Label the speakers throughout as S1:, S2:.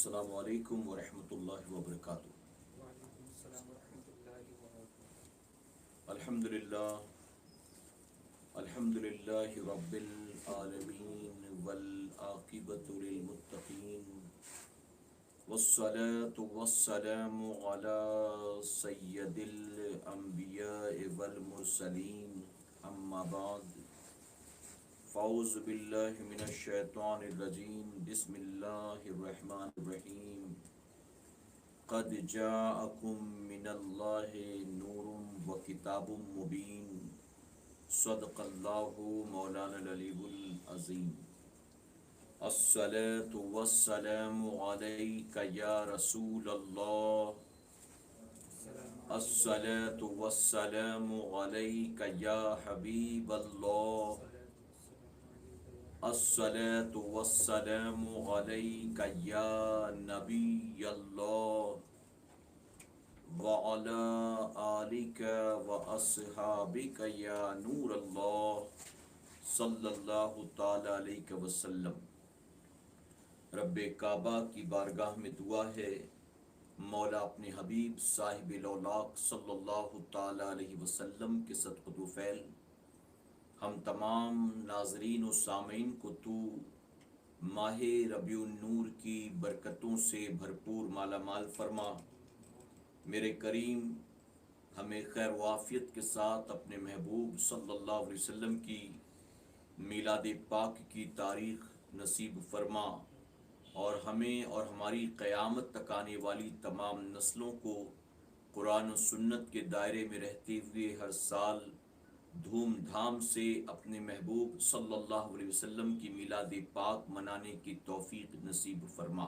S1: السلام علیکم ورحمۃ اللہ وبرکاتہ۔
S2: وعلیکم السلام ورحمۃ اللہ وبرکاتہ۔
S1: الحمد للہ رب العالمین والعاقبۃ للمتقین والصلاة والسلام علی سید الانبیاء والمرسلین اما بعد فاعوذ باللہ من الشیطان الرجیم بسم اللہ الرحمن الرحیم قد جاءکم من اللہ نور و کتاب مبین صدق اللہ مولانا العلی العظیم۔ الصلاة والسلام علیک یا رسول اللہ، الصلاة والسلام علیک یا حبیب اللہ، الصلاة والسلام علیک یا نبی اللہ، وعلی آلک واصحابک یا نور اللہ، صلی اللہ تعالی علیہ وسلم۔ رب کعبہ کی بارگاہ میں دعا ہے مولا اپنے حبیب صاحب الاولاق صلی اللہ تعالی علیہ وسلم کے صدقۃ و فعل ہم تمام ناظرین و سامعین کو تو ماہ ربیع النور کی برکتوں سے بھرپور مالا مال فرما۔ میرے کریم ہمیں خیر و عافیت کے ساتھ اپنے محبوب صلی اللہ علیہ وسلم کی میلاد پاک کی تاریخ نصیب فرما، اور ہمیں اور ہماری قیامت تک آنے والی تمام نسلوں کو قرآن و سنت کے دائرے میں رہتے ہوئے ہر سال دھوم دھام سے اپنے محبوب صلی اللہ علیہ وسلم کی میلاد پاک منانے کی توفیق نصیب فرما۔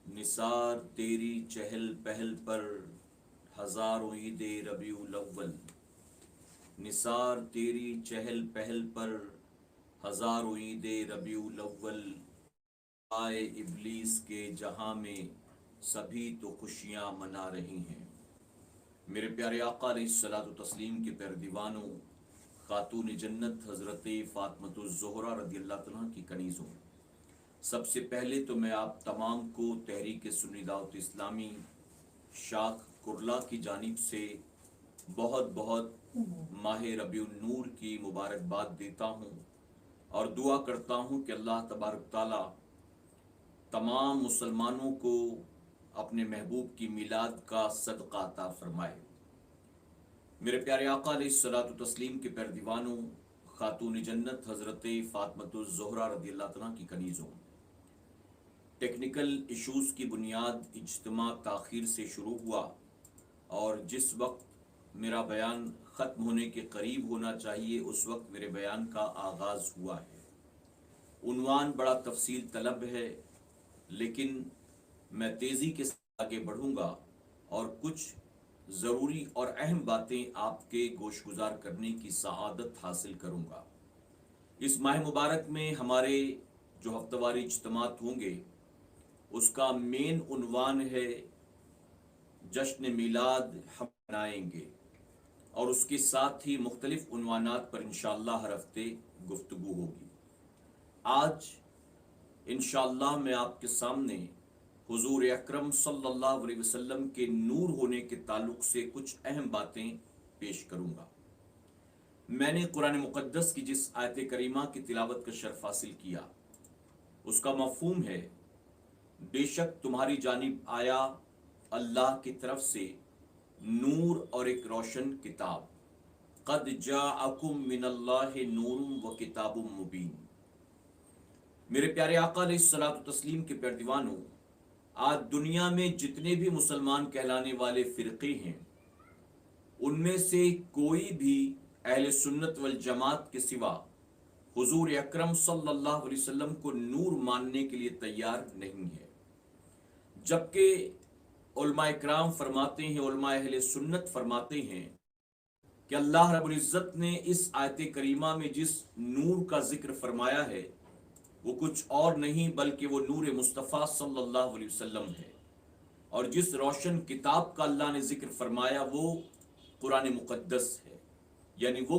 S1: نثار تیری چہل پہل پر ہزاروں عید ربیع الاول، نثار تیری چہل پہل پر ہزاروں عید ربیع الاول، آئے ابلیس کے جہاں میں سبھی تو خوشیاں منا رہی ہیں۔ میرے پیارے آقا علیہ الصلوۃ والتسلیم کے پیر دیوانوں، خاتون جنت حضرت فاطمۃ الزہرا رضی اللہ عنہا کی کنیزوں، سب سے پہلے تو میں آپ تمام کو تحریک سنی دعوت اسلامی شاخ کرلا کی جانب سے بہت بہت ماہ ربیع النور کی مبارکباد دیتا ہوں، اور دعا کرتا ہوں کہ اللہ تبارک تعالی تمام مسلمانوں کو اپنے محبوب کی میلاد کا صدقہ عطا فرمائے۔ میرے پیارے آقا علیہ الصلوۃ والتسلیم کے پیر دیوانوں، خاتون جنت حضرت فاطمۃ الزہرا رضی اللہ عنہا کی کنیزوں، ٹیکنیکل ایشوز کی بنیاد اجتماع تاخیر سے شروع ہوا، اور جس وقت میرا بیان ختم ہونے کے قریب ہونا چاہیے اس وقت میرے بیان کا آغاز ہوا ہے۔ عنوان بڑا تفصیل طلب ہے، لیکن میں تیزی کے ساتھ آگے بڑھوں گا اور کچھ ضروری اور اہم باتیں آپ کے گوش گزار کرنے کی سعادت حاصل کروں گا۔ اس ماہ مبارک میں ہمارے جو ہفتہ واری اجتماعات ہوں گے اس کا مین عنوان ہے جشن میلاد ہم منائیں گے، اور اس کے ساتھ ہی مختلف عنوانات پر انشاءاللہ ہر ہفتے گفتگو ہوگی۔ آج انشاءاللہ میں آپ کے سامنے حضور اکرم صلی اللہ علیہ وسلم کے نور ہونے کے تعلق سے کچھ اہم باتیں پیش کروں گا۔ میں نے قرآن مقدس کی جس آیت کریمہ کی تلاوت کا شرف حاصل کیا اس کا مفہوم ہے، بے شک تمہاری جانب آیا اللہ کی طرف سے نور اور ایک روشن کتاب، قد جاءکم من اللہ نور و کتاب مبین۔ میرے پیارے آقا علیہ الصلوۃ والتسلیم کے پیر دیوانوں، آج دنیا میں جتنے بھی مسلمان کہلانے والے فرقے ہیں ان میں سے کوئی بھی اہل سنت والجماعت کے سوا حضور اکرم صلی اللہ علیہ وسلم کو نور ماننے کے لیے تیار نہیں ہے، جبکہ علماء اکرام فرماتے ہیں، علماء اہل سنت فرماتے ہیں کہ اللہ رب العزت نے اس آیت کریمہ میں جس نور کا ذکر فرمایا ہے وہ کچھ اور نہیں بلکہ وہ نور مصطفیٰ صلی اللہ علیہ وسلم ہے، اور جس روشن کتاب کا اللہ نے ذکر فرمایا وہ قرآن مقدس ہے، یعنی وہ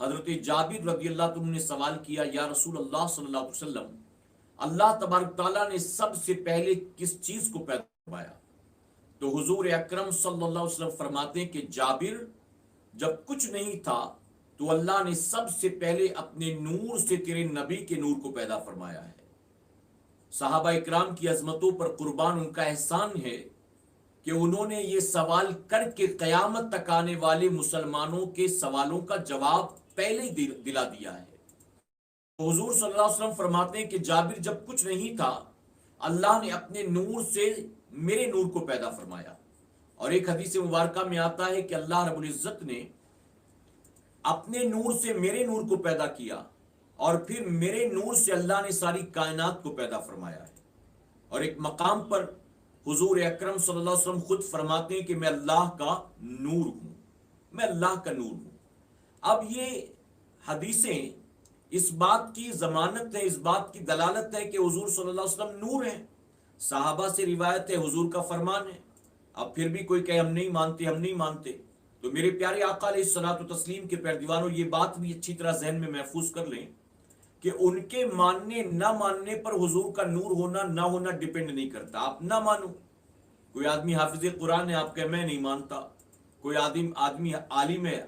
S1: حضرت جابر رضی اللہ عنہ نے سوال کیا، یا رسول اللہ صلی اللہ علیہ وسلم، اللہ تبارک تعالیٰ نے سب سے پہلے کس چیز کو پیدا فرمایا؟ تو حضور اکرم صلی اللہ علیہ وسلم فرماتے ہیں کہ جابر، جب کچھ نہیں تھا تو اللہ نے سب سے پہلے اپنے نور سے تیرے نبی کے نور کو پیدا فرمایا ہے۔ صحابہ اکرام کی عظمتوں پر قربان ان کا احسان ہے کہ انہوں نے یہ سوال کر کے قیامت تک آنے والے مسلمانوں کے سوالوں کا جواب پہلے ہی دلا دیا ہے۔ حضور صلی اللہ علیہ وسلم فرماتے ہیں کہ جابر، جب کچھ نہیں تھا اللہ نے اپنے نور سے میرے نور کو پیدا فرمایا۔ اور ایک حدیث مبارکہ میں آتا ہے کہ اللہ رب العزت نے اپنے نور سے میرے نور کو پیدا کیا اور پھر میرے نور سے اللہ نے ساری کائنات کو پیدا فرمایا ہے۔ اور ایک مقام پر حضور اکرم صلی اللہ علیہ وسلم خود فرماتے ہیں کہ میں اللہ کا نور ہوں، میں اللہ کا نور ہوں۔ اب یہ حدیثیں اس بات کی ضمانت ہے، اس بات کی دلالت ہے کہ حضور صلی اللہ علیہ وسلم نور ہیں۔ صحابہ سے روایت ہے، حضور کا فرمان ہے۔ اب پھر بھی کوئی کہ ہم نہیں مانتے، تو میرے پیارے آقا علیہ الصلوۃ والتسلیم کے پیروانوں، یہ بات بھی اچھی طرح ذہن میں محفوظ کر لیں کہ ان کے ماننے نہ ماننے پر حضور کا نور ہونا نہ ہونا ڈیپینڈ نہیں کرتا۔ آپ نہ مانو، کوئی آدمی حافظ قرآن ہے، آپ کہے میں نہیں مانتا، کوئی آدمی عالم ہے،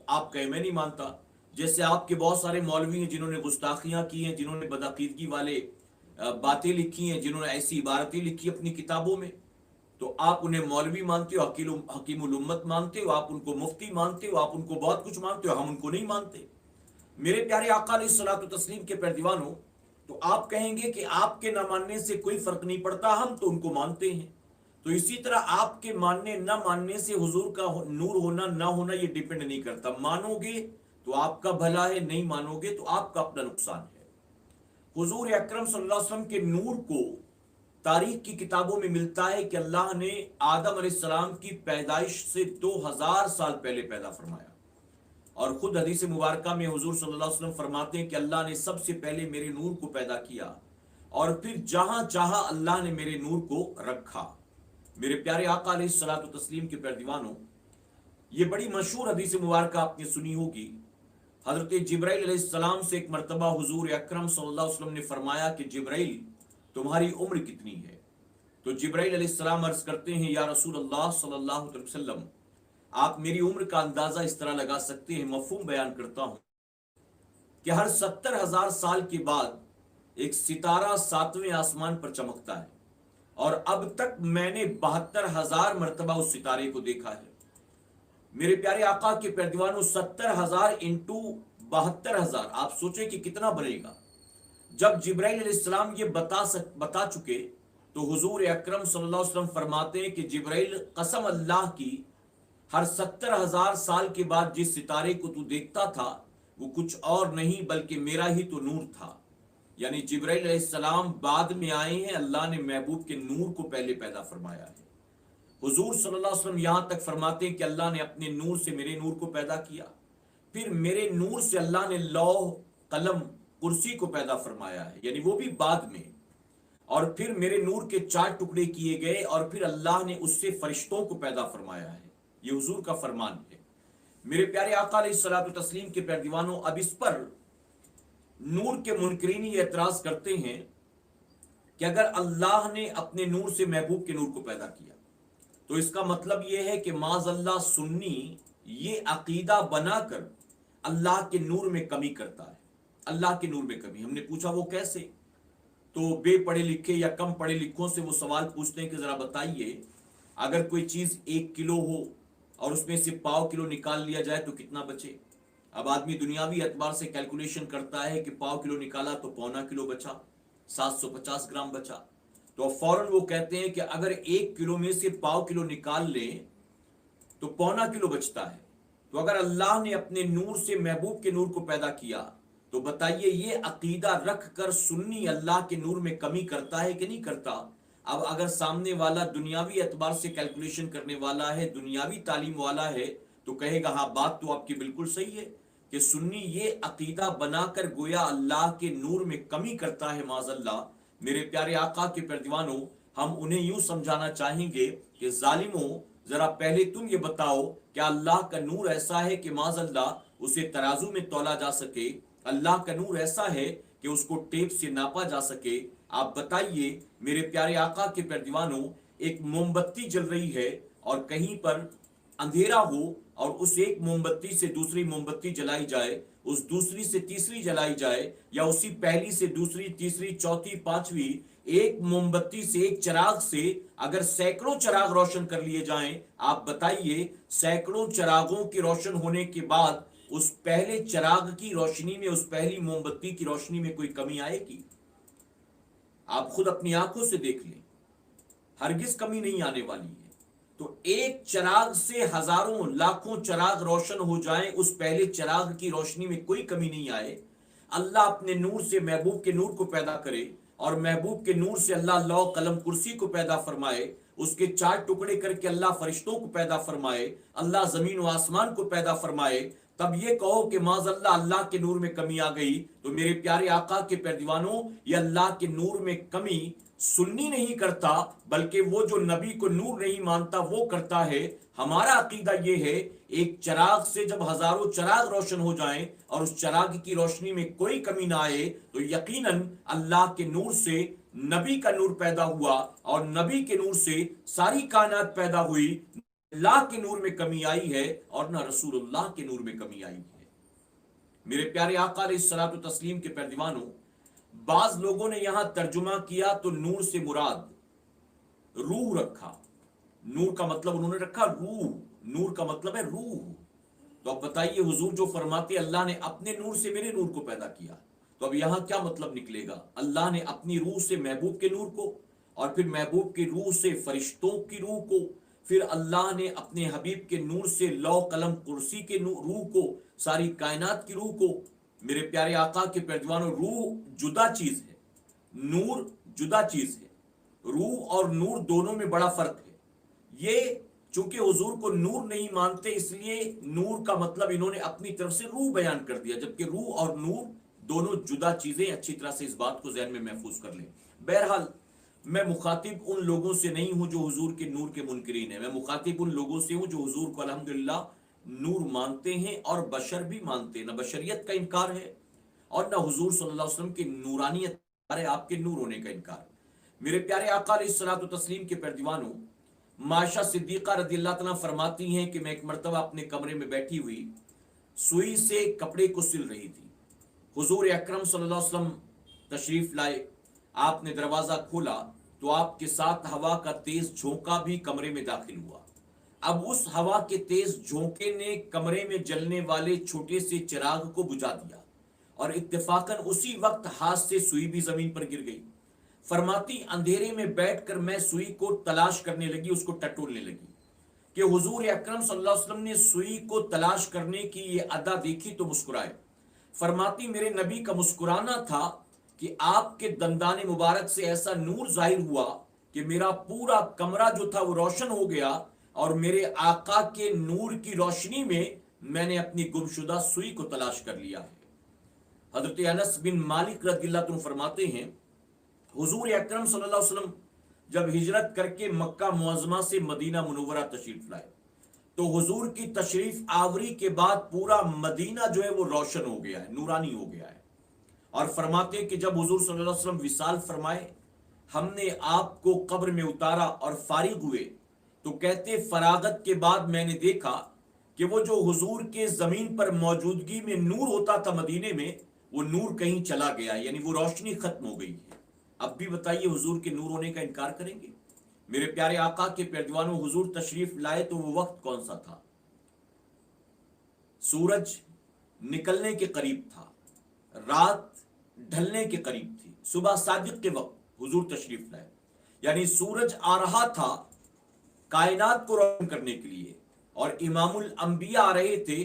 S1: آپ کہے میں نہیں مانتا۔ جیسے آپ کے بہت سارے مولوی ہیں جنہوں نے گستاخیاں کی ہیں، جنہوں نے بدعقیدگی والے باتیں لکھی ہیں، جنہوں نے ایسی عبارتیں لکھی اپنی کتابوں میں، تو آپ انہیں مولوی مانتے ہو، حکیم الامت مانتے ہو، آپ ان کو مفتی مانتے ہو، آپ ان کو بہت کچھ مانتے ہو، ہم ان کو نہیں مانتے۔ میرے پیارے آقا علیہ الصلوۃ والتسلیم کے پیروانوں، تو آپ کہیں گے کہ آپ کے نہ ماننے سے کوئی فرق نہیں پڑتا، ہم تو ان کو مانتے ہیں۔ تو اسی طرح آپ کے ماننے نہ ماننے سے حضور کا نور ہونا نہ ہونا یہ ڈیپینڈ نہیں کرتا۔ مانو گے تو آپ کا بھلا ہے، نہیں مانو گے تو آپ کا اپنا نقصان ہے۔ حضور اکرم صلی اللہ علیہ وسلم کے نور کو تاریخ کی کتابوں میں ملتا ہے کہ اللہ نے آدم علیہ السلام کی پیدائش سے 2000 سال پہلے پیدا فرمایا۔ اور خود حدیث مبارکہ میں حضور صلی اللہ علیہ وسلم فرماتے ہیں کہ اللہ نے سب سے پہلے میرے نور کو پیدا کیا اور پھر جہاں چاہا اللہ نے میرے نور کو رکھا۔ میرے پیارے آقا علیہ الصلوۃ والتسلیم کے پیروانوں، یہ بڑی مشہور حدیث مبارکہ آپ نے سنی ہوگی۔ حضرت جبرائیل علیہ السلام سے ایک مرتبہ حضور اکرم صلی اللہ علیہ وسلم نے فرمایا کہ جبرائیل، تمہاری عمر کتنی ہے؟ تو جبرائیل علیہ السلام عرض کرتے ہیں، یا رسول اللہ صلی اللہ علیہ وسلم، آپ میری عمر کا اندازہ اس طرح لگا سکتے ہیں، مفہوم بیان کرتا ہوں کہ ہر 70,000 سال کے بعد ایک ستارہ 7ویں آسمان پر چمکتا ہے، اور اب تک میں نے 72,000 مرتبہ اس ستارے کو دیکھا ہے۔ میرے پیارے آقا کے پیروانوں، 70,000 انٹو 72,000، آپ سوچیں کہ کتنا بنے گا۔ جب جبرائیل علیہ السلام یہ بتا چکے تو حضور اکرم صلی اللہ علیہ وسلم فرماتے ہیں کہ جبرائیل، قسم اللہ کی، ہر 70,000 سال کے بعد جس ستارے کو تو دیکھتا تھا وہ کچھ اور نہیں بلکہ میرا ہی تو نور تھا۔ یعنی جبرائیل علیہ السلام بعد میں آئے ہیں، اللہ نے محبوب کے نور کو پہلے پیدا فرمایا ہے۔ حضور صلی اللہ علیہ وسلم یہاں تک فرماتے ہیں کہ اللہ نے اپنے نور سے میرے نور کو پیدا کیا، پھر میرے نور سے اللہ نے لوح، قلم، کرسی کو پیدا فرمایا ہے، یعنی وہ بھی بعد میں، اور پھر میرے نور کے 4 ٹکڑے کیے گئے اور پھر اللہ نے اس سے فرشتوں کو پیدا فرمایا ہے۔ یہ حضور کا فرمان ہے۔ میرے پیارے آقا علیہ الصلوۃ والتسلیم کے پیروانوں، اب اس پر نور کے منکرین یہ اعتراض کرتے ہیں کہ اگر اللہ نے اپنے نور سے محبوب کے نور کو پیدا کیا تو اس کا مطلب یہ ہے کہ معاذ اللہ سنی یہ عقیدہ بنا کر اللہ کے نور میں کمی کرتا ہے۔ اللہ کے نور میں کمی، ہم نے پوچھا وہ کیسے؟ تو بے پڑھے لکھے یا کم پڑھے لکھوں سے وہ سوال پوچھتے ہیں کہ ذرا بتائیے، اگر کوئی چیز 1 کلو ہو اور اس میں سے 1/4 کلو نکال لیا جائے تو کتنا بچے؟ اب آدمی دنیاوی اعتبار سے کیلکولیشن کرتا ہے کہ 1/4 کلو نکالا تو 1/4 کلو بچا، 750 گرام بچا، تو فوراً وہ کہتے ہیں کہ اگر 1 کلو میں سے 1/4 کلو نکال لیں تو 1/4 کلو بچتا ہے۔ تو اگر اللہ نے اپنے نور سے محبوب کے نور کو پیدا کیا تو بتائیے یہ عقیدہ رکھ کر سنی اللہ کے نور میں کمی کرتا ہے کہ نہیں کرتا؟ اب اگر سامنے والا دنیاوی اعتبار سے کیلکولیشن کرنے والا ہے، دنیاوی تعلیم والا ہے، تو کہے گا ہاں بات تو آپ کی بالکل صحیح ہے کہ سنی یہ عقیدہ بنا کر گویا اللہ کے نور میں کمی کرتا ہے، معاذ اللہ۔ میرے پیارے آقا کے پیروانوں، ہم انہیں یوں سمجھانا چاہیں گے کہ ظالموں، ذرا پہلے تم یہ بتاؤ کیا اللہ کا نور ایسا ہے کہ معاذ اللہ اسے ترازو میں تولا جا سکے، اللہ کا نور ایسا ہے کہ اس کو ٹیپ سے ناپا جا سکے۔ آپ بتائیے میرے پیارے آقا کے پیروانوں، ایک موم بتی جل رہی ہے اور کہیں پر اندھیرا ہو اور اس ایک موم بتی سے دوسری موم بتی جلائی جائے، اس دوسری سے تیسری جلائی جائے، یا اسی پہلی سے دوسری، تیسری، چوتھی، پانچویں، ایک موم بتی سے، ایک چراغ سے اگر سینکڑوں چراغ روشن کر لیے جائیں، آپ بتائیے سینکڑوں چراغوں کے روشن ہونے کے بعد اس پہلے چراغ کی روشنی میں، اس پہلی موم بتی کی روشنی میں کوئی کمی آئے گی؟ آپ خود اپنی آنکھوں سے دیکھ لیں، ہرگز کمی نہیں آنے والی ہے۔ تو ایک چراغ سے ہزاروں لاکھوں چراغ روشن ہو جائیں، اس پہلے چراغ کی روشنی میں کوئی کمی نہیں آئے، اللہ اپنے نور سے محبوب کے نور کو پیدا کرے، اور محبوب کے نور سے اللہ لوح قلم کرسی کو پیدا فرمائے، اس کے 4 ٹکڑے کر کے اللہ فرشتوں کو پیدا فرمائے، اللہ زمین و آسمان کو پیدا فرمائے، تب یہ کہو کہ معاذ اللہ کے نور میں کمی آ گئی۔ تو میرے پیارے آقا کے پیروانوں، یہ اللہ کے نور میں کمی سنی نہیں کرتا، بلکہ وہ جو نبی کو نور نہیں مانتا وہ کرتا ہے۔ ہمارا عقیدہ یہ ہے، ایک چراغ سے جب ہزاروں چراغ روشن ہو جائیں اور اس چراغ کی روشنی میں کوئی کمی نہ آئے، تو یقیناً اللہ کے نور سے نبی کا نور پیدا ہوا، اور نبی کے نور سے ساری کائنات پیدا ہوئی۔ اللہ کے نور میں کمی آئی ہے اور نہ رسول اللہ کے نور میں کمی آئی ہے۔ میرے پیارے آقا علیہ الصلوۃ والتسلیم کے پیروانوں، بعض لوگوں نے یہاں ترجمہ کیا تو نور سے مراد روح رکھا۔ نور کا مطلب انہوں نے رکھا روح، نور کا مطلب ہے روح۔ تو اب بتائیے حضور جو فرماتے اللہ نے اپنے نور سے میرے نور کو پیدا کیا، تو اب یہاں کیا مطلب نکلے گا؟ اللہ نے اپنی روح سے محبوب کے نور کو، اور پھر محبوب کی روح سے فرشتوں کی روح کو، پھر اللہ نے اپنے حبیب کے نور سے لوح قلم کرسی کے روح کو، ساری کائنات کی روح کو۔ میرے پیارے آقا کے پیروانوں، روح جدا چیز ہے، نور جدا چیز ہے۔ روح اور نور دونوں میں بڑا فرق ہے۔ یہ چونکہ حضور کو نور نہیں مانتے، اس لیے نور کا مطلب انہوں نے اپنی طرف سے روح بیان کر دیا، جبکہ روح اور نور دونوں جدا چیزیں۔ اچھی طرح سے اس بات کو ذہن میں محفوظ کر لیں۔ بہرحال میں مخاطب ان لوگوں سے نہیں ہوں جو حضور کے نور کے منکرین ہیں، میں مخاطب ان لوگوں سے ہوں جو حضور کو الحمدللہ نور مانتے ہیں، اور بشر بھی مانتے ہیں۔ نہ بشریت کا انکار ہے اور نہ حضور صلی اللہ علیہ وسلم کی نورانیت ہے، آپ کے نور ہونے کا انکار۔ میرے پیارے آقا علیہ الصلوۃ والتسلیم کے پیروانوں، عائشہ صدیقہ رضی اللہ تعالیٰ فرماتی ہیں کہ میں ایک مرتبہ اپنے کمرے میں بیٹھی ہوئی سوئی سے کپڑے کو سل رہی تھی۔ حضور اکرم صلی اللہ علیہ وسلم تشریف لائے، آپ نے دروازہ کھولا تو آپ کے ساتھ ہوا کا تیز جھونکا بھی کمرے میں داخل ہوا۔ اب اس ہوا کے تیز جھونکے نے کمرے میں جلنے والے چھوٹے سے چراغ کو بجھا دیا، اور اتفاقاً اسی وقت ہاتھ سے سوئی بھی زمین پر گر گئی۔ فرماتی اندھیرے میں بیٹھ کر میں سوئی کو تلاش کرنے لگی، اس کو ٹٹولنے لگی کہ حضور اکرم صلی اللہ علیہ وسلم نے سوئی کو تلاش کرنے کی یہ ادا دیکھی تو مسکرائے۔ فرماتی میرے نبی کا مسکرانا تھا کہ آپ کے دندان مبارک سے ایسا نور ظاہر ہوا کہ میرا پورا کمرہ جو تھا وہ روشن ہو گیا، اور میرے آقا کے نور کی روشنی میں نے اپنی گمشدہ سوئی کو تلاش کر لیا ہے۔ حضرت انس بن مالک رضی اللہ عنہ فرماتے ہیں حضور اکرم صلی اللہ علیہ وسلم جب ہجرت کر کے مکہ معظمہ سے مدینہ منورہ تشریف لائے تو حضور کی تشریف آوری کے بعد پورا مدینہ جو ہے وہ روشن ہو گیا ہے، نورانی ہو گیا ہے۔ اور فرماتے ہیں کہ جب حضور صلی اللہ علیہ وسلم وصال فرمائے، ہم نے آپ کو قبر میں اتارا اور فارغ ہوئے، تو کہتے فراغت کے بعد میں نے دیکھا کہ وہ جو حضور کے زمین پر موجودگی میں نور ہوتا تھا مدینے میں، وہ نور کہیں چلا گیا، یعنی وہ روشنی ختم ہو گئی ہے۔ اب بھی بتائیے حضور کے نور ہونے کا انکار کریں گے؟ میرے پیارے آقا کے پیروانوں، حضور تشریف لائے تو وہ وقت کون سا تھا؟ سورج نکلنے کے قریب تھا، رات ڈھلنے کے قریب تھی، صبح صادق کے وقت حضور تشریف لائے، یعنی سورج آ رہا تھا کائنات کو روشن کرنے کے لیے، اور امام الانبیاء آ رہے تھے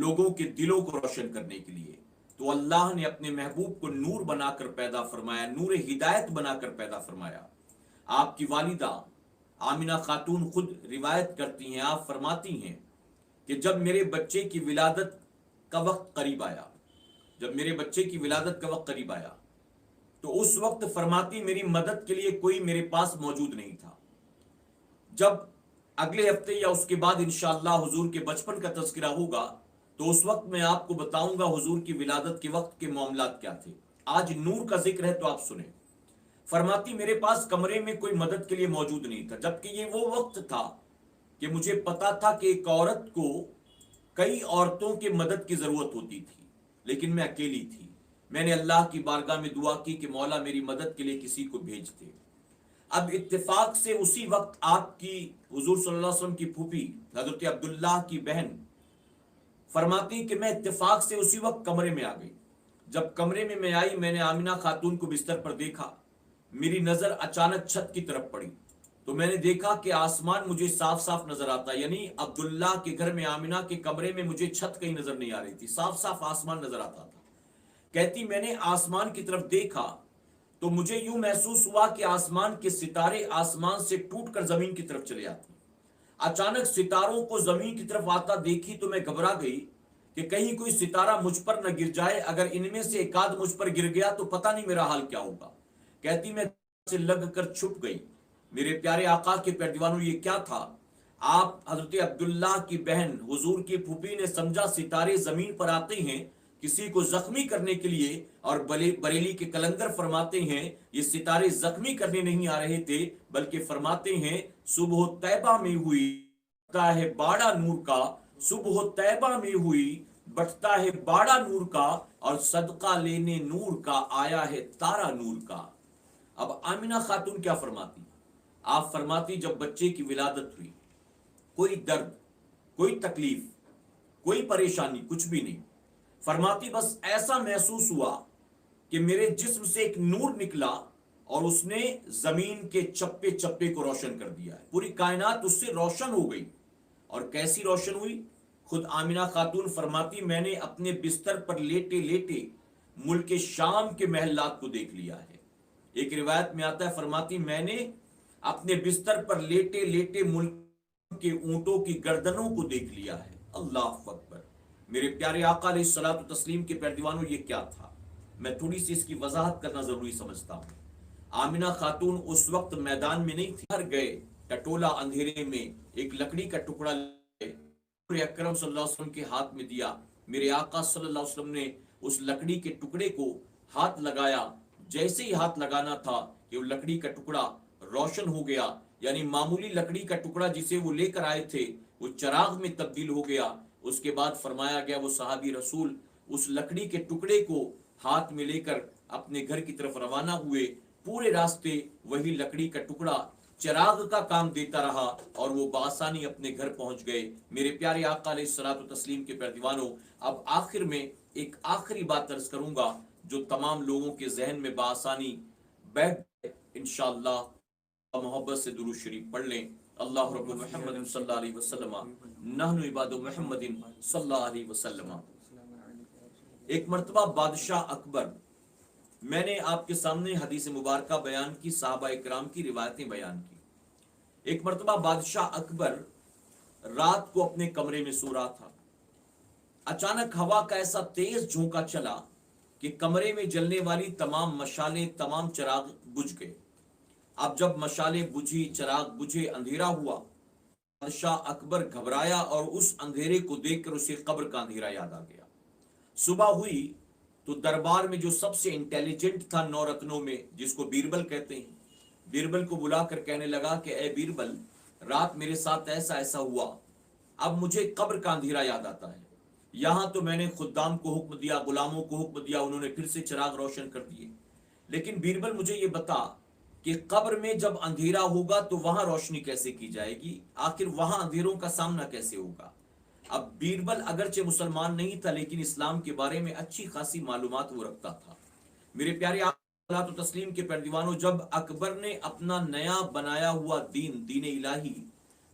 S1: لوگوں کے دلوں کو روشن کرنے کے لیے۔ تو اللہ نے اپنے محبوب کو نور بنا کر پیدا فرمایا، نور ہدایت بنا کر پیدا فرمایا۔ آپ کی والدہ آمنہ خاتون خود روایت کرتی ہیں، آپ فرماتی ہیں کہ جب میرے بچے کی ولادت کا وقت قریب آیا تو اس وقت فرماتی میری مدد کے لیے کوئی میرے پاس موجود نہیں تھا۔ جب اگلے ہفتے یا اس کے بعد انشاءاللہ حضور کے بچپن کا تذکرہ ہوگا تو اس وقت میں آپ کو بتاؤں گا حضور کی ولادت کے وقت کے معاملات کیا تھے. آج نور کا ذکر ہے تو آپ سنیں. فرماتی میرے پاس کمرے میں کوئی مدد کے لیے موجود نہیں تھا، جبکہ یہ وہ وقت تھا کہ مجھے پتا تھا کہ ایک عورت کو کئی عورتوں کی مدد کی ضرورت ہوتی تھی، لیکن میں اکیلی تھی. میں نے اللہ کی بارگاہ میں دعا کی کہ مولا میری مدد کے لیے کسی کو بھیج دے. اب اتفاق سے اسی وقت آپ کی حضور صلی اللہ علیہ وسلم کی پھوپھی حضرت عبداللہ کی بہن فرماتی کہ میں اتفاق سے اسی وقت کمرے میں آ گئی. جب کمرے میں آئی، میں نے آمنہ خاتون کو بستر پر دیکھا. میری نظر اچانک چھت کی طرف پڑی تو میں نے دیکھا کہ آسمان مجھے صاف صاف نظر آتا، یعنی عبداللہ کے گھر میں آمنہ کے کمرے میں مجھے چھت کہیں نظر نہیں آ رہی تھی، صاف صاف آسمان نظر آتا تھا. کہتی میں نے آسمان کی طرف دیکھا تو مجھے یوں محسوس ہوا کہ آسمان کے ستارے آسمان سے ٹوٹ کر زمین کی طرف چلے آتے. اچانک ستاروں کو زمین کی طرف آتا دیکھی تو میں گھبرا گئی کہ کہیں کوئی ستارہ مجھ پر نہ گر جائے، اگر ان میں سے ایک آدھ مجھ پر گر گیا تو پتہ نہیں میرا حال کیا ہوگا. کہتی میں سے لگ کر چھپ گئی. میرے پیارے آقا کے پیروانوں یہ کیا تھا؟ آپ حضرت عبداللہ کی بہن حضور کی پھوپھی نے سمجھا ستارے زمین پر آتے ہیں کسی کو زخمی کرنے کے لیے، اور بریلی کے کلندر فرماتے ہیں یہ ستارے زخمی کرنے نہیں آ رہے تھے بلکہ فرماتے ہیں صبح طیبہ میں ہوئی بٹتا ہے باڑا نور کا، صبح طیبہ میں ہوئی بٹتا ہے باڑا نور کا، اور صدقہ لینے نور کا آیا ہے تارا نور کا. اب آمنہ خاتون کیا فرماتی؟ آپ فرماتی جب بچے کی ولادت ہوئی، کوئی درد، کوئی تکلیف، کوئی پریشانی، کچھ بھی نہیں. فرماتی بس ایسا محسوس ہوا کہ میرے جسم سے ایک نور نکلا اور اس نے زمین کے چپے چپے کو روشن کر دیا ہے، پوری کائنات اس سے روشن ہو گئی. اور کیسی روشن ہوئی؟ خود آمنہ خاتون فرماتی میں نے اپنے بستر پر لیٹے لیٹے ملک شام کے محلات کو دیکھ لیا ہے. ایک روایت میں آتا ہے فرماتی میں نے اپنے بستر پر لیٹے لیٹے ملک کے اونٹوں کی گردنوں کو دیکھ لیا ہے. اللہ اکبر. میرے پیارے آقا علیہ الصلوۃ والتسلیم کے پیروانوں یہ کیا تھا؟ میں تھوڑی سی اس کی وضاحت کرنا ضروری سمجھتا ہوں. آمنہ خاتون اس وقت میدان میں نہیں تھی، گھر گئے ٹٹولا اندھیرے میں ایک لکڑی کا ٹکڑا لے اکرم صلی اللہ علیہ وسلم کے ہاتھ میں دیا. میرے آقا صلی اللہ علیہ وسلم نے اس لکڑی کے ٹکڑے کو ہاتھ لگایا. جیسے ہی ہاتھ لگانا تھا کہ وہ لکڑی کا ٹکڑا روشن ہو گیا، یعنی معمولی لکڑی کا ٹکڑا جسے وہ لے کر آئے تھے وہ چراغ میں تبدیل ہو گیا. اس کے بعد فرمایا گیا وہ صحابی رسول اس لکڑی کے ٹکڑے کو ہاتھ میں لے کر اپنے گھر کی طرف روانہ ہوئے. پورے راستے وہی لکڑی کا ٹکڑا چراغ کا کام دیتا رہا اور وہ بآسانی اپنے گھر پہنچ گئے. میرے پیارے آقا علیہ الصلوۃ والتسلیم کے پیروانوں، اب آخر میں ایک آخری بات عرض کروں گا جو تمام لوگوں کے ذہن میں بآسانی بیٹھ جائے. انشاءاللہ محبت سے درود شریف پڑھ لیں. اللہ رب محمد صلی اللہ علیہ وسلم نحن عباد محمد صلی اللہ علیہ وسلم. ایک مرتبہ بادشاہ اکبر، میں نے آپ کے سامنے حدیث مبارکہ بیان کی، صحابہ اکرام کی روایتیں بیان کی. ایک مرتبہ بادشاہ اکبر رات کو اپنے کمرے میں سو رہا تھا. اچانک ہوا کا ایسا تیز جھونکا چلا کہ کمرے میں جلنے والی تمام مشالیں، تمام چراغ بجھ گئے. اب جب مشالیں بجھی، چراغ بجھے، اندھیرا ہوا، بادشاہ اکبر گھبرایا اور اس اندھیرے کو دیکھ کر اسے قبر کا اندھیرا یاد آ گیا. صبح ہوئی تو دربار میں جو سب سے انٹیلیجنٹ تھا 9 رتنوں میں، جس کو بیربل کہتے ہیں، بیربل کو بلا کر کہنے لگا کہ اے بیربل، رات میرے ساتھ ایسا ایسا ہوا، اب مجھے قبر کا اندھیرا یاد آتا ہے. یہاں تو میں نے خدام کو حکم دیا، غلاموں کو حکم دیا، انہوں نے پھر سے چراغ روشن کر دیے، لیکن بیربل مجھے یہ بتا کہ قبر میں جب اندھیرا ہوگا تو وہاں روشنی کیسے کی جائے گی؟ آخر وہاں اندھیروں کا سامنا کیسے ہوگا؟ اب بیربل اگرچہ مسلمان نہیں تھا لیکن اسلام کے بارے میں اچھی خاصی معلومات وہ رکھتا تھا. میرے پیارے صلوات و تسلیم کے پیروانوں، جب اکبر نے اپنا نیا بنایا ہوا دین الہی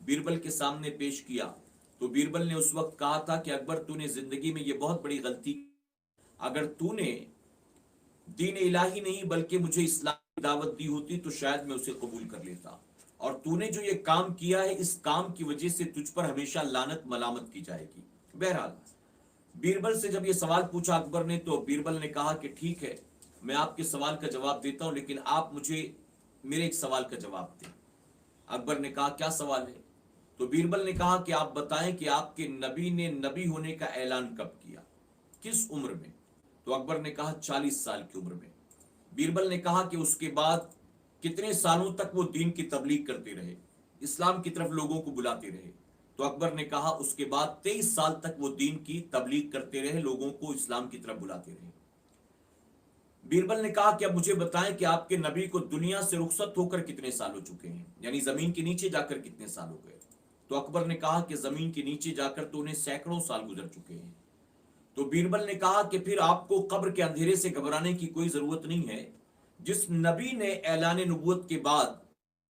S1: بیربل کے سامنے پیش کیا تو بیربل نے اس وقت کہا تھا کہ اکبر تو نے زندگی میں یہ بہت بڑی غلطی، اگر تو نے دین الہی نہیں بلکہ مجھے اسلام کی دعوت دی ہوتی تو شاید میں اسے قبول کر لیتا، اور تو نے جو یہ کام کیا ہے اس کام کی وجہ سے تجھ پر ہمیشہ لعنت ملامت کی جائے گی. بہرحال بیربل سے جب یہ سوال پوچھا اکبر نے تو بیربل نے کہا کہ ٹھیک ہے میں آپ کے سوال کا جواب دیتا ہوں، لیکن آپ مجھے میرے ایک سوال کا جواب دیں. اکبر نے کہا کیا سوال ہے؟ تو بیربل نے کہا کہ آپ بتائیں کہ آپ کے نبی نے نبی ہونے کا اعلان کب کیا، کس عمر میں؟ تو اکبر نے کہا 40 سال کی عمر میں۔ بیربل نے کہا کہ اس کے بعد کتنے سالوں تک وہ دین کی تبلیغ کرتے رہے، اسلام کی طرف لوگوں کو بلاتے رہے؟ تو اکبر نے کہا اس کے بعد 23 سال تک وہ دین کی تبلیغ کرتے رہے، لوگوں کو اسلام کی طرف بلاتے رہے۔ بیربل نے کہا کہ اب مجھے بتائیں کہ آپ کے نبی کو دنیا سے رخصت ہو کر کتنے سال ہو چکے ہیں، یعنی زمین کے نیچے جا کر کتنے سال ہو گئے؟ تو اکبر نے کہا کہ زمین کے نیچے جا کر تو انہیں سینکڑوں سال گزر چکے ہیں۔ تو بیربل نے کہا کہ پھر آپ کو قبر کے اندھیرے سے گھبرانے کی کوئی ضرورت نہیں ہے، جس نبی نے اعلان نبوت کے بعد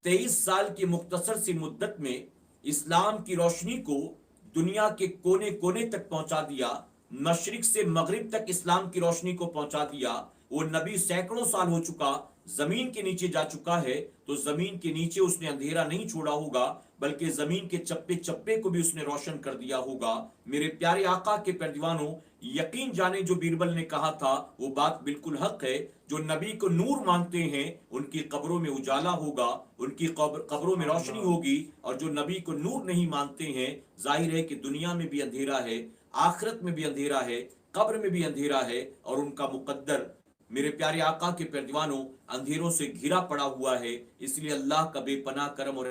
S1: 23 سال کی مختصر سی مدت میں اسلام کی روشنی کو دنیا کے کونے کونے تک پہنچا دیا، مشرق سے مغرب تک اسلام کی روشنی کو پہنچا دیا، وہ نبی سینکڑوں سال ہو چکا زمین کے نیچے جا چکا ہے، تو زمین کے نیچے اس نے اندھیرا نہیں چھوڑا ہوگا بلکہ زمین کے چپے چپے کو بھی اس نے روشن کر دیا ہوگا۔ میرے پیارے آقا کے پیروانوں، یقین جانے جو بیربل نے کہا تھا وہ بات بالکل حق ہے۔ جو نبی کو نور مانتے ہیں ان کی قبروں میں اجالا ہوگا، ان کی قبروں میں روشنی ہوگی، اور جو نبی کو نور نہیں مانتے ہیں ظاہر ہے کہ دنیا میں بھی اندھیرا ہے، آخرت میں بھی اندھیرا ہے، قبر میں بھی اندھیرا ہے، اور ان کا مقدر میرے پیارے آقا کے پیروانوں اندھیروں سے گھرا پڑا ہوا ہے۔ اس لیے اللہ کا بے پناہ کرم، اور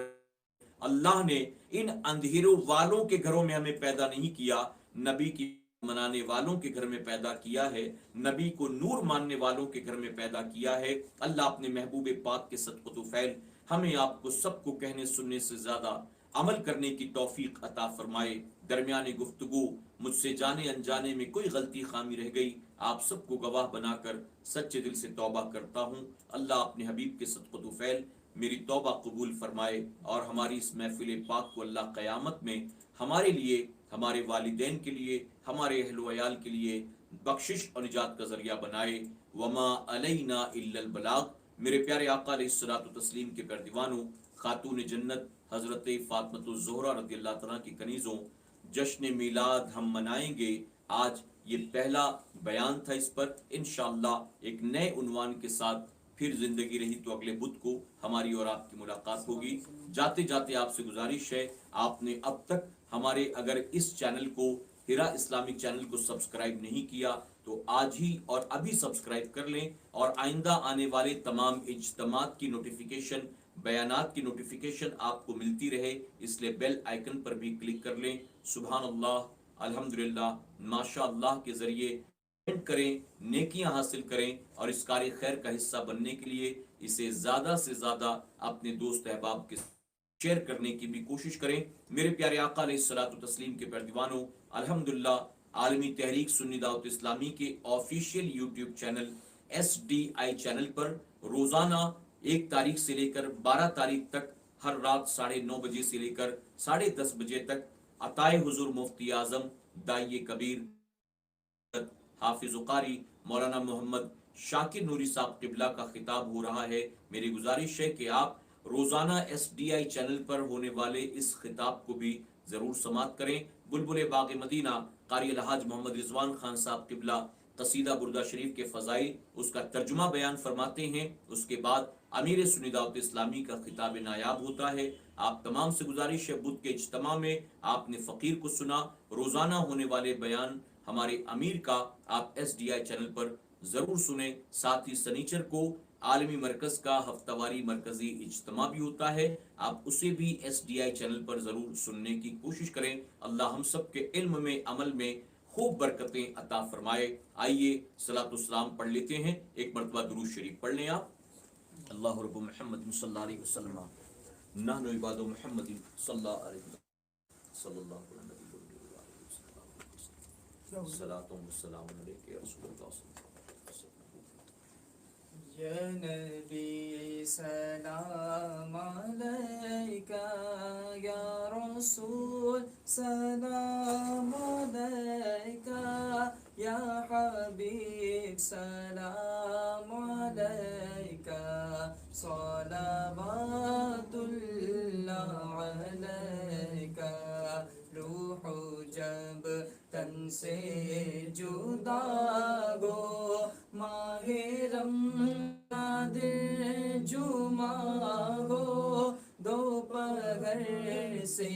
S1: اللہ نے ان اندھیروں والوں کے گھروں میں ہمیں پیدا نہیں کیا، نبی کی منانے والوں کے گھر میں پیدا کیا ہے، نبی کو نور ماننے والوں کے گھر میں پیدا کیا ہے۔ اللہ اپنے محبوب پاک کے صدقۃ و فعل ہمیں آپ کو سب کو کہنے سننے سے زیادہ عمل کرنے کی توفیق عطا فرمائے۔ درمیان گفتگو مجھ سے جانے انجانے میں کوئی غلطی خامی رہ گئی، آپ سب کو گواہ بنا کر سچے دل سے توبہ کرتا ہوں۔ اللہ اپنے حبیب کے صدقۃ و فعل میری توبہ قبول فرمائے، اور ہماری اس محفل پاک کو اللہ قیامت میں ہمارے لیے، ہمارے والدین کے لیے، ہمارے اہل و عیال کے لیے بخشش اور نجات کا ذریعہ بنائے۔ وما علینا الا البلاغ۔ میرے پیارے آقا علیہ الصلوۃ والتسلیم کے پیروانوں، خاتون جنت حضرت فاطمۃ الزہرا رضی اللہ تعالیٰ کی کنیزوں، جشن میلاد ہم منائیں گے۔ آج یہ پہلا بیان تھا، اس پر انشاءاللہ ایک نئے عنوان کے ساتھ پھر زندگی رہی تو اگلے بدھ کو ہماری اور آپ کی ملاقات ہوگی۔ جاتے جاتے آپ سے گزارش ہے، آپ نے اب تک ہمارے اگر اس چینل کو، ہرا اسلامک چینل کو سبسکرائب نہیں کیا تو آج ہی اور ابھی سبسکرائب کر لیں، اور آئندہ آنے والے تمام اجتماعات کی نوٹیفیکیشن، بیانات کی نوٹیفیکیشن آپ کو ملتی رہے، اس لیے بیل آئیکن پر بھی کلک کر لیں۔ سبحان اللہ، الحمدللہ، ماشاء اللہ کے ذریعے کمنٹ کریں، نیکیاں حاصل کریں، اور اس کار خیر کا حصہ بننے کے لیے اسے زیادہ سے زیادہ اپنے دوست احباب کے شیئر کرنے کی بھی کوشش کریں۔ میرے پیارے آقا علیہ الصلوۃ والتسلیم کے پیروانوں، الحمدللہ عالمی تحریک سنی دعوت اسلامی کے official YouTube channel SDI channel پر روزانہ 1 تاریخ سے لے کر 12 تاریخ تک ہر رات 9:30 بجے سے لے کر 10:30 بجے تک عطائے حضور مفتی اعظم داعی کبیر حافظ قاری مولانا محمد شاکر نوری صاحب قبلہ کا خطاب ہو رہا ہے۔ میری گزارش ہے کہ آپ روزانہ SDI چینل پر ہونے والے اس خطاب کو بھی ضرور سماعت کریں۔ بلبل باغ مدینہ قاری الحاج محمد رضوان خان صاحب قبلہ قصیدہ بردہ شریف کے فضائل، اس کا ترجمہ بیان فرماتے ہیں، اس کے بعد امیر سنی دعوت اسلامی کا خطاب نایاب ہوتا ہے۔ آپ تمام سے گزارش ہے، بدھ کے اجتماع میں آپ نے فقیر کو سنا، روزانہ ہونے والے بیان ہمارے امیر کا آپ SDI چینل پر ضرور سنیں۔ ساتھ ہی سنیچر کو عالمی مرکز کا ہفتہ واری مرکزی اجتماع بھی ہوتا ہے، آپ اسے بھی SDI چینل پر ضرور سننے کی کوشش کریں۔ اللہ ہم سب کے علم میں، عمل میں خوب برکتیں عطا فرمائے۔ آئیے صلاۃ والسلام پڑھ لیتے ہیں، ایک مرتبہ درود شریف پڑھ لیں آپ۔ اللہ رب محمد صلی اللہ علیہ وسلم، نحن عباد محمد صلی اللہ علیہ وسلم، صلی اللہ علیہ وسلم، صلاۃ و سلام علیک یا رسول اللہ صلی اللہ علیہ وسلم۔
S2: یا نبی سلام علیکہ، یا رسول سلام علیکہ، یا حبیب سلام علیکہ، صلوات اللہ علیکہ۔ روح جب تن سے جدا گو، ماہ رمضان دل جمعہ گو، دوپہر سے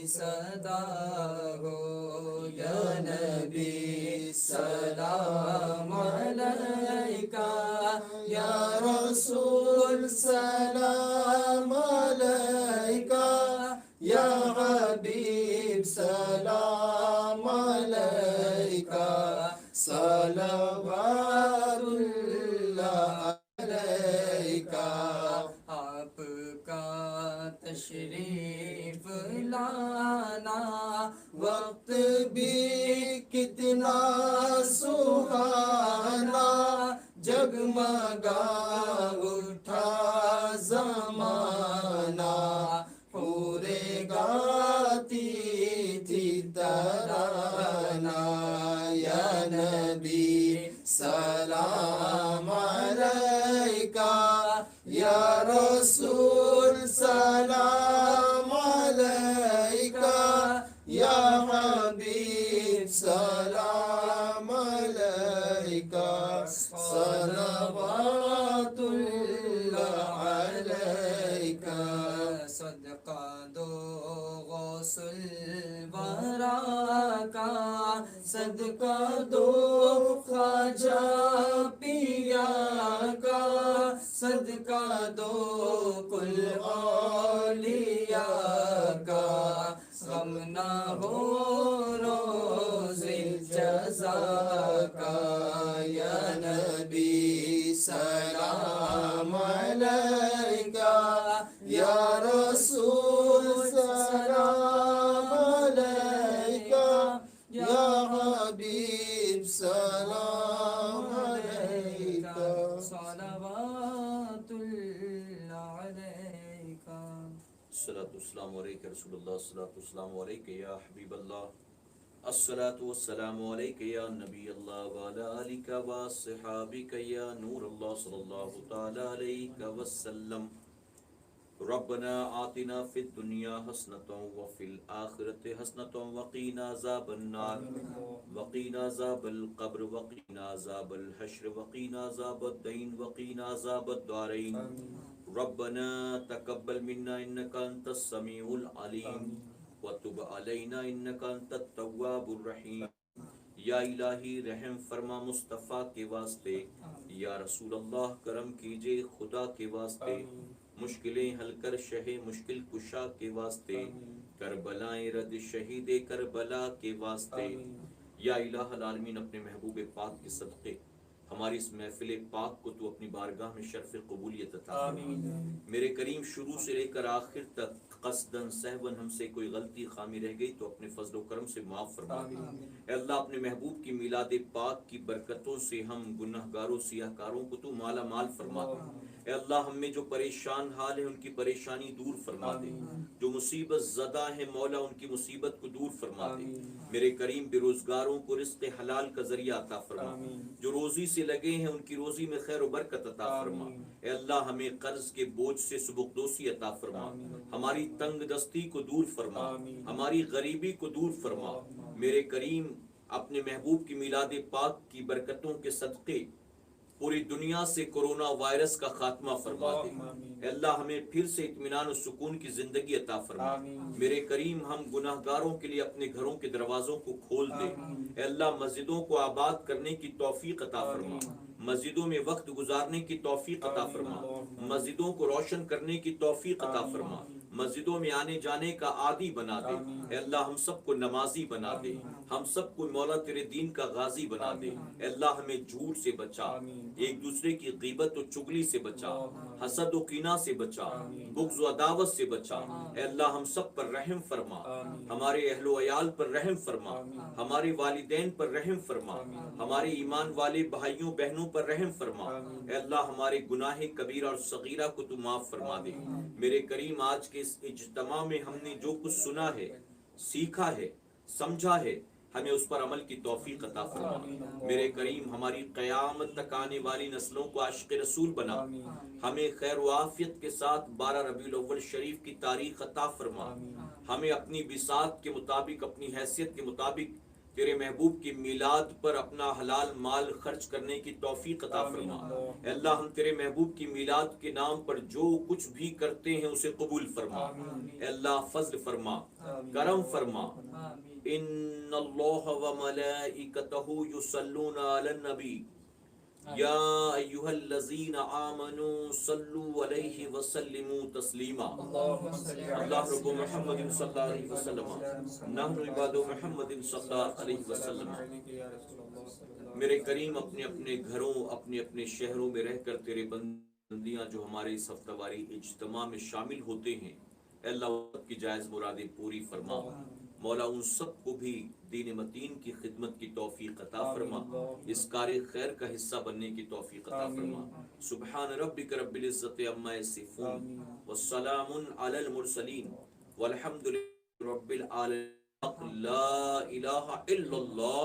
S2: صدا ہو یا نبی سلام علیکہ یا رسول سلام علیکہ یا حبیب سلام علیکہ صلوات اللہ علیکہ آپ کا تشریف لانا وقت بھی کتنا سہانا جگمگا اٹھا زمانہ پورے گاتی تھی ترانہ یا نبی سلام علیکہ یا رسول سلام علیکہ یا حبیب سلام علیکہ صلوات اللہ علیکہ صدقہ دو غوث الورا کا صدقہ دو خواجہ پیا کا صدقہ دو کل اولیاء کا غم نہ ہو روز جزا کا یا نبی سلام علیکہ یا رسول سلام علیکہ یا حبیب سلام علیکہ صلوات اللہ علیکہ
S1: الصلاة والسلام علیکہ رسول اللہ، الصلاة والسلام علیکہ یا حبیب اللہ، الصلاة والسلام علیکہ یا نبی اللہ وعلا آلکہ وصحابکہ یا نور اللہ صلی اللہ تعالی علیہ وسلم۔ ربنا آتنا فی الدنیا حسنة وفی الآخرة حسنة وقینا عذاب النار وقینا عذاب القبر وقینا عذاب الحشر وقینا عذاب الدین وقینا عذاب الدارین۔ ربنا تقبل منا انک انت السمیع العلیم وتب علینا انک انت التواب الرحیم۔ یا الہی رحم فرما مصطفیٰ کے واسطے، یا رسول اللہ کرم کیجئے خدا کے واسطے، مشکلیں حل کر شہ مشکل کشا کے واسطے، کربلائیں رد شہید کربلا کے واسطے۔ یا الہ العالمین اپنے محبوب پاک کے صدقے ہماری اس محفل پاک کو تو اپنی بارگاہ میں شرف قبولیت عطا فرما۔ میرے کریم شروع سے لے کر آخر تک قصداً سہواً ہم سے کوئی غلطی خامی رہ گئی تو اپنے فضل و کرم سے معاف فرما دے۔ اے اللہ اپنے محبوب کی میلاد پاک کی برکتوں سے ہم گناہگاروں سیاہ کاروں کو تو مالا مال فرما دے۔ اے اللہ ہم میں جو پریشان حال ہے ان کی پریشانی دور فرما دے، جو مصیبت زدہ ہے مولا ان کی مصیبت کو دور فرما دے۔ میرے کریم بے روزگاروں کو رزق حلال کا ذریعہ عطا فرما، جو روزی سے لگے ہیں ان کی روزی میں خیر و برکت عطا فرما۔ اے اللہ ہمیں قرض کے بوجھ سے سبکدوسی عطا فرما، ہماری تنگ دستی کو دور فرما، ہماری غریبی کو دور فرما۔ میرے کریم اپنے محبوب کی میلاد پاک کی برکتوں کے صدقے پوری دنیا سے کرونا وائرس کا خاتمہ فرما دے۔ اے اللہ ہمیں پھر سے اطمینان و سکون کی زندگی عطا فرما۔ میرے کریم ہم گناہگاروں کے لیے اپنے گھروں کے دروازوں کو کھول دے۔ اے اللہ مسجدوں کو آباد کرنے کی توفیق عطا فرما، مسجدوں میں وقت گزارنے کی توفیق عطا فرما، مسجدوں کو روشن کرنے کی توفیق عطا فرما، مسجدوں میں آنے جانے کا عادی بنا دے۔ اے اللہ ہم سب کو نمازی بنا دے، ہم سب کو مولا تیرے دین کا غازی بنا دے۔ اے اللہ ہمیں جھوٹ سے بچا، ایک دوسرے کی غیبت و چغلی سے بچا، حسد و کینہ سے بچا، بغض و عداوت سے بچا۔ اے اللہ ہم سب پر رحم فرما، ہمارے اہل و عیال پر رحم فرما، ہمارے والدین پر رحم فرما، ہمارے ایمان والے بھائیوں بہنوں پر رحم فرما۔ اے اللہ ہمارے گناہ کبیرہ اور صغیرہ کو تو معاف فرما دے۔ میرے کریم آج کے اس اجتماع میں ہم نے جو کچھ سنا ہے، سیکھا ہے، سمجھا ہے، ہمیں اس پر عمل کی توفیق عطا فرما۔ میرے کریم ہماری قیامت تک آنے والی نسلوں کو عاشق رسول بنا، ہمیں خیر و عافیت کے ساتھ 12 ربیع الاول شریف کی تاریخ عطا فرما، ہمیں اپنی بساط کے مطابق اپنی حیثیت کے مطابق تیرے محبوب کی میلاد پر اپنا حلال مال خرچ کرنے کی توفیق عطا فرما۔ اے اللہ ہم تیرے محبوب کی میلاد کے نام پر جو کچھ بھی کرتے ہیں اسے قبول فرما۔ اے اللہ فضل فرما، کرم فرما۔ ان اللہ و ملائکتہ یصلون علی النبی یا ایھا الذین آمنوا صلوا علیہ وسلموا تسلیما۔ اللہ رب محمد صلی اللہ علیہ وسلم، نحن عباد محمد صلی اللہ علیہ وسلم۔ میرے کریم اپنے اپنے گھروں، اپنے اپنے شہروں میں رہ کر تیرے بندیاں جو ہمارے اس ہفتہ واری اجتماع میں شامل ہوتے ہیں، اے اللہ وقت کی جائز مرادیں پوری فرما۔ مولا ان سب کو بھی دین متین کی خدمت کی توفیق عطا فرما، اس کار خیر کا حصہ بننے کی توفیق عطا فرما۔ سبحان ربک رب العزت عما یصفون والسلام علی المرسلین والحمد للہ رب العالمین۔ لا الہ الا اللہ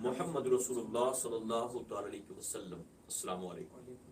S1: محمد رسول اللہ صلی اللہ تعالی علیہ وسلم۔ السلام علیکم۔